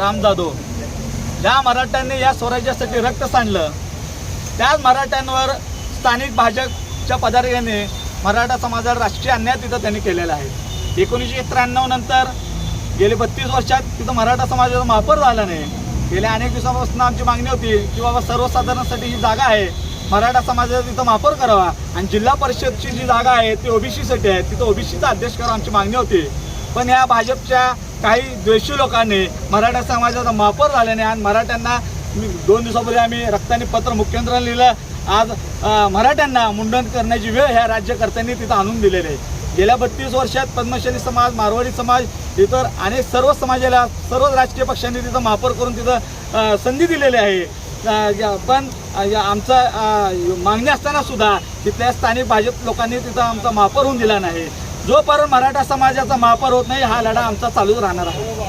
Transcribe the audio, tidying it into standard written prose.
राम जाधव, ज्या मराठ्यांनी या स्वराज्यासाठी रक्त सांडलं त्याच मराठ्यांवर स्थानिक भाजपच्या पदाधिकाऱ्यांनी मराठा समाजाला राजकीय अन्याय तिथं त्यांनी केलेला आहे. 1993 नंतर गेले 32 वर्षात तिथं मराठा समाजाचा महापौर झाला नाही. गेल्या अनेक दिवसापासून आमची मागणी होती की बाबा सर्वसाधारणसाठी ही जागा आहे, मराठा समाजाचा तिथं महापौर करावा आणि जिल्हा परिषदची जी जागा आहे ती ओबीसीसाठी आहे, तिथं ओबीसीचा अध्यक्ष करावा आमची मागणी होती. पण या भाजपच्या काही द्वेषी लोकांनी मराठा समाजाचा महापौर झाल्याने आणि मराठ्यांना 2 दिवसापूर्वी आम्ही रक्तानी पत्र मुख्यमंत्र्यांना लिहिलं. आज मराठ्यांना मुंडन करण्याची वेळ ह्या राज्यकर्त्यांनी तिथं आणून दिलेली आहे. गेल्या 32 वर्षात पद्मश्री समाज, मारवाडी समाज, इतर अनेक सर्व समाजाला सर्वच राजकीय पक्षांनी तिथं महापौर करून तिथं संधी दिलेली आहे. पण आमचं मागणी असताना सुद्धा तिथल्या स्थानिक भाजप लोकांनी तिथं आमचा महापौर होऊन दिला नाही. जोपर्यंत मराठा समाजाचा महापौर होत नाही हा लढा आमचा चालूच राहणार आहे.